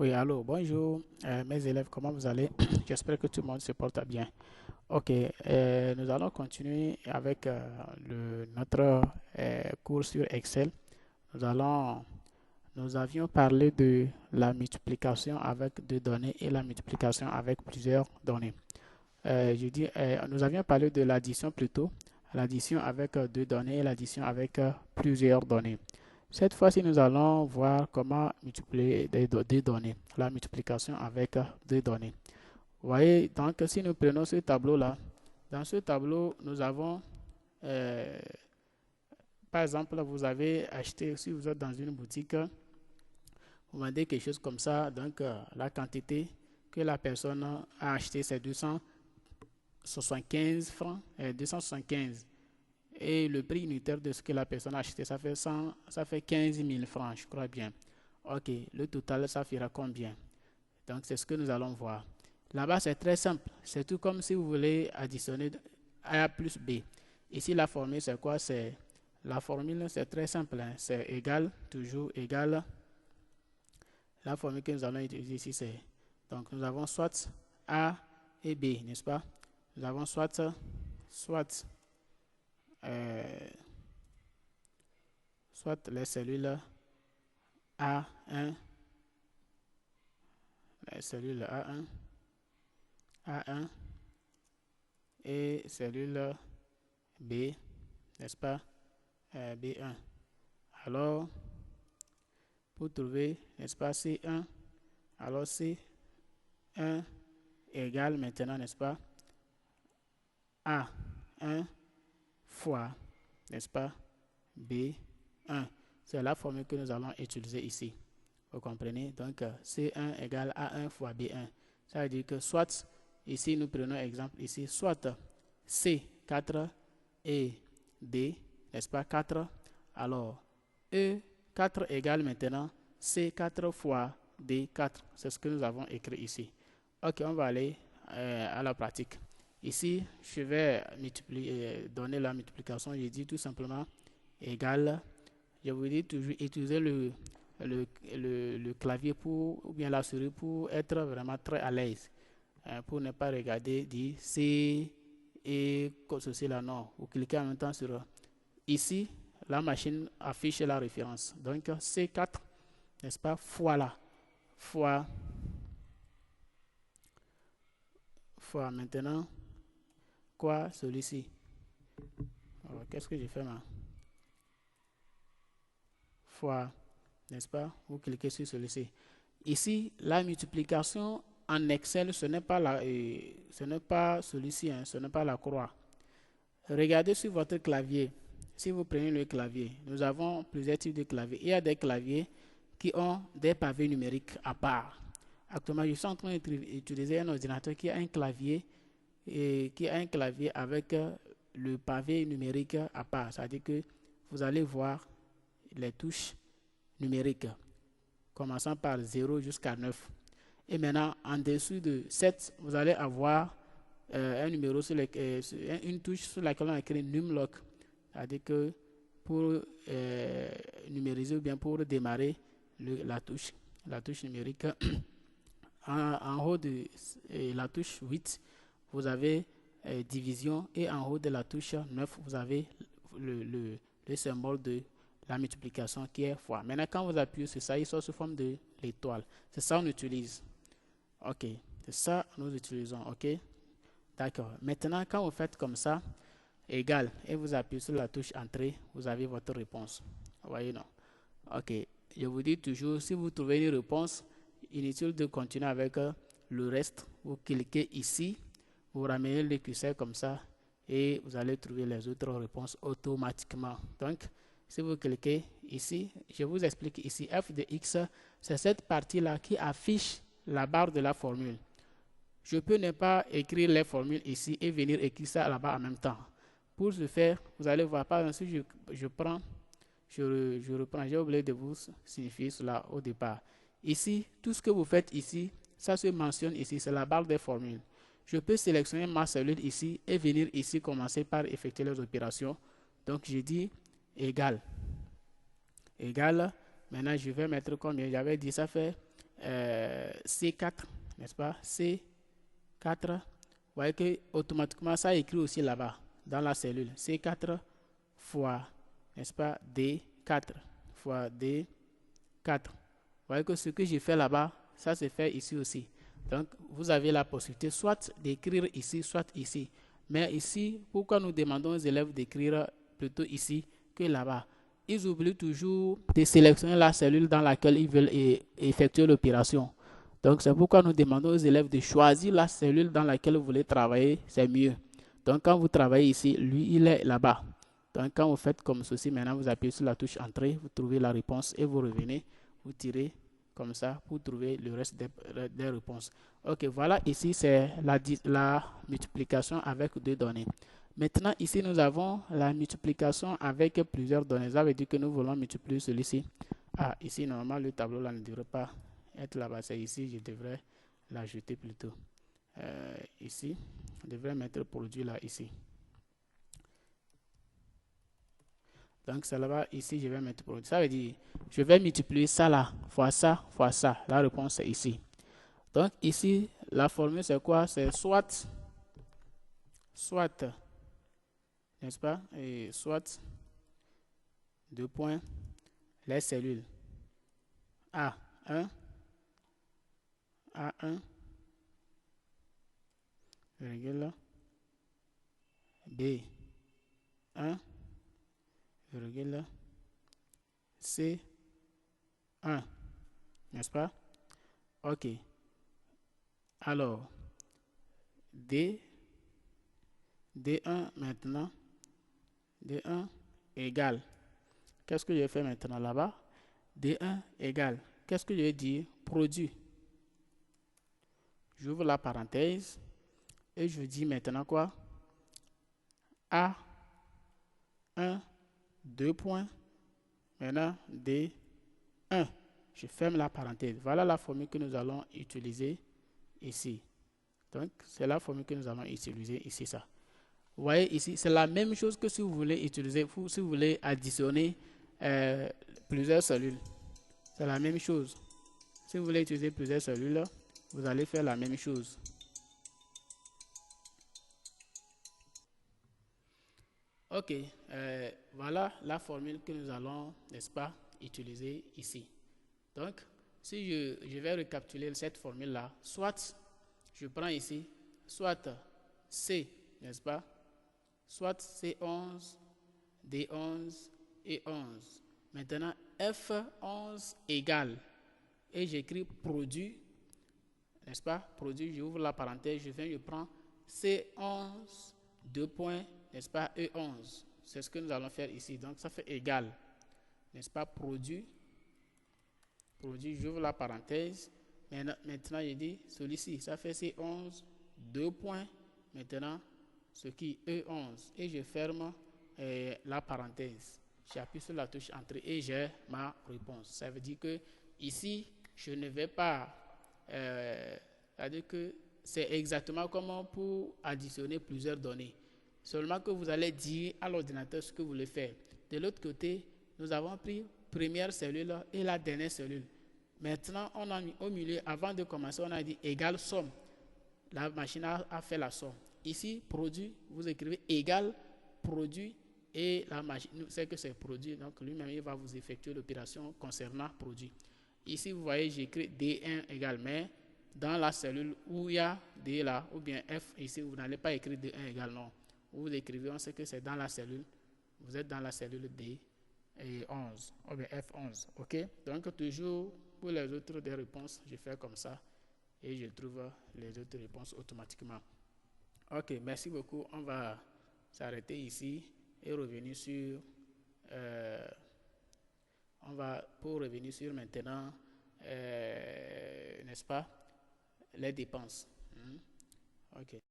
Oui, allô, bonjour, mes élèves, comment vous allez? J'espère que tout le monde se porte bien. Ok, nous allons continuer avec notre cours sur Excel. Nous allons, nous avions parlé de la multiplication avec deux données et la multiplication avec plusieurs données. Nous avions parlé de l'addition plutôt, l'addition avec deux données et l'addition avec plusieurs données. Cette fois-ci, nous allons voir comment multiplier des données, la multiplication avec deux données. Vous voyez, donc si nous prenons ce tableau-là, dans ce tableau, nous avons, euh, par exemple, vous avez acheté, si vous êtes dans une boutique, vous vendez quelque chose comme ça, donc la quantité que la personne a acheté, c'est 275 francs, 275. Et le prix unitaire de ce que la personne a acheté, ça fait 15 000 francs, je crois bien. Ok, le total, ça fera combien? Donc, c'est ce que nous allons voir. Là-bas, c'est très simple. C'est tout comme si vous voulez additionner A plus B. Ici, la formule, c'est quoi? La formule, c'est très simple, hein. C'est égal, toujours égal. La formule que nous allons utiliser ici, c'est... Donc, nous avons soit A et B, n'est-ce pas? Nous avons soit les cellules A1, les cellules A1 et cellules B, n'est-ce pas, B1. Alors, pour trouver, n'est-ce pas, C1, alors C1 égale maintenant, n'est-ce pas, A1 fois, n'est-ce pas, B1. C'est la formule que nous allons utiliser ici. Vous comprenez? Donc, C1 égale A1 fois B1. Ça veut dire que soit, ici, nous prenons exemple ici, soit C4 et D, n'est-ce pas, 4. Alors, E4 égale maintenant C4 fois D4. C'est ce que nous avons écrit ici. Ok, on va aller à la pratique. Ici, je vais donner la multiplication. Je dis tout simplement égal. Je vous dis toujours utiliser le clavier ou bien la souris pour être vraiment très à l'aise. Pour ne pas regarder, dire C et ceci là, non. Vous cliquez en même temps sur ici, la machine affiche la référence. Donc C4, n'est-ce pas, fois là, fois maintenant, quoi, celui-ci. Qu'est-ce que j'ai fait là? Fois, n'est-ce pas? Vous cliquez sur celui-ci. Ici, la multiplication en Excel, ce n'est pas celui-ci, hein, ce n'est pas la croix. Regardez sur votre clavier. Si vous prenez le clavier, nous avons plusieurs types de claviers. Il y a des claviers qui ont des pavés numériques à part. Actuellement, je suis en train d'utiliser un ordinateur qui a un clavier avec le pavé numérique à part. C'est-à-dire que vous allez voir les touches numériques, commençant par 0 jusqu'à 9. Et maintenant, en dessous de 7, vous allez avoir un numéro une touche sur laquelle on a écrit numlock. C'est-à-dire que pour numériser ou bien pour démarrer la touche numérique, en haut de la touche 8, vous avez division et en haut de la touche 9, vous avez le symbole de la multiplication qui est fois. Maintenant, quand vous appuyez sur ça, il sort sous forme de l'étoile. C'est ça qu'on utilise. Ok, c'est ça que nous utilisons. Ok, d'accord. Maintenant, quand vous faites comme ça, égal, et vous appuyez sur la touche entrée, vous avez votre réponse. Vous voyez, non? Ok, je vous dis toujours, si vous trouvez une réponse, inutile de continuer avec le reste. Vous cliquez ici, vous ramenez le curseur comme ça, et vous allez trouver les autres réponses automatiquement. Donc, si vous cliquez ici, je vous explique ici, f de x, c'est cette partie-là qui affiche la barre de la formule. Je peux ne pas écrire les formules ici et venir écrire ça là-bas en même temps. Pour ce faire, vous allez voir, par exemple, si je reprends, j'ai oublié de vous signifier cela au départ. Ici, tout ce que vous faites ici, ça se mentionne ici, c'est la barre des formules. Je peux sélectionner ma cellule ici et venir ici commencer par effectuer les opérations. Donc, je dis égal. Égal. Maintenant, je vais mettre combien? J'avais dit ça fait C4, n'est-ce pas? C4. Vous voyez que automatiquement ça écrit aussi là-bas, dans la cellule. C4 fois, n'est-ce pas? D4 fois D4. Vous voyez que ce que j'ai fait là-bas, ça se fait ici aussi. Donc, vous avez la possibilité soit d'écrire ici, soit ici. Mais ici, pourquoi nous demandons aux élèves d'écrire plutôt ici que là-bas? Ils oublient toujours de sélectionner la cellule dans laquelle ils veulent effectuer l'opération. Donc, c'est pourquoi nous demandons aux élèves de choisir la cellule dans laquelle vous voulez travailler, c'est mieux. Donc, quand vous travaillez ici, lui, il est là-bas. Donc, quand vous faites comme ceci, maintenant, vous appuyez sur la touche Entrée, vous trouvez la réponse et vous revenez, vous tirez comme ça pour trouver le reste des réponses. Ok, voilà, ici, c'est la multiplication avec deux données. Maintenant, ici, nous avons la multiplication avec plusieurs données. Ça veut dire que nous voulons multiplier celui-ci. Ah, ici, normalement, le tableau là ne devrait pas être là-bas. C'est ici, je devrais l'ajouter plutôt. Ici, je devrais mettre produit là, ici. Donc, ça là-bas, ici, je vais mettre produit. Ça veut dire, je vais multiplier ça là, fois ça, fois ça. La réponse est ici. Donc, ici, la formule, c'est quoi? C'est soit, n'est-ce pas? Et soit, deux points, les cellules A1, A1, virgule, B1, virgule, C1, n'est-ce pas? Ok. Alors, D1 maintenant, D1 égale. Qu'est-ce que je fais maintenant là-bas? D1 égale. Qu'est-ce que je vais dire? Produit. J'ouvre la parenthèse et je dis maintenant quoi? A1, deux points. Maintenant, D1. Je ferme la parenthèse. Voilà la formule que nous allons utiliser ici. Donc, c'est la formule que nous allons utiliser ici, ça. Vous voyez ici, c'est la même chose que si vous voulez utiliser, si vous voulez additionner plusieurs cellules. C'est la même chose. Si vous voulez utiliser plusieurs cellules, vous allez faire la même chose. Ok, voilà la formule que nous allons, n'est-ce pas, utiliser ici. Donc, si je vais récapituler cette formule-là, soit je prends ici, soit C, n'est-ce pas, soit C11, D11 et 11. Maintenant, F11 égale, et j'écris produit, n'est-ce pas, produit, j'ouvre la parenthèse, je prends C11, deux points, n'est-ce pas, E11. C'est ce que nous allons faire ici. Donc, ça fait égal, n'est-ce pas, produit, j'ouvre la parenthèse. Maintenant, je dis celui-ci, ça fait C11, deux points, maintenant, ce qui est E11. Et je ferme la parenthèse. J'appuie sur la touche Entrée et j'ai ma réponse. Ça veut dire que ici, je ne vais pas... c'est-à-dire que c'est exactement comme pour additionner plusieurs données. Seulement que vous allez dire à l'ordinateur ce que vous voulez faire. De l'autre côté, nous avons pris première cellule et la dernière cellule. Maintenant, on a mis au milieu, avant de commencer, on a dit égal somme. La machine a fait la somme. Ici, produit, vous écrivez égal produit et la machine sait que c'est produit. Donc, lui-même, il va vous effectuer l'opération concernant produit. Ici, vous voyez, j'écris D1 égale, mais dans la cellule où il y a D là, ou bien F, ici, vous n'allez pas écrire D1 égale, non. Vous écrivez, on sait que c'est dans la cellule, vous êtes dans la cellule D11, ou bien F11, ok? Donc, toujours, pour les autres des réponses, je fais comme ça et je trouve les autres réponses automatiquement. Ok, merci beaucoup. On va s'arrêter ici et revenir sur... pour revenir sur maintenant, n'est-ce pas, les dépenses. Ok.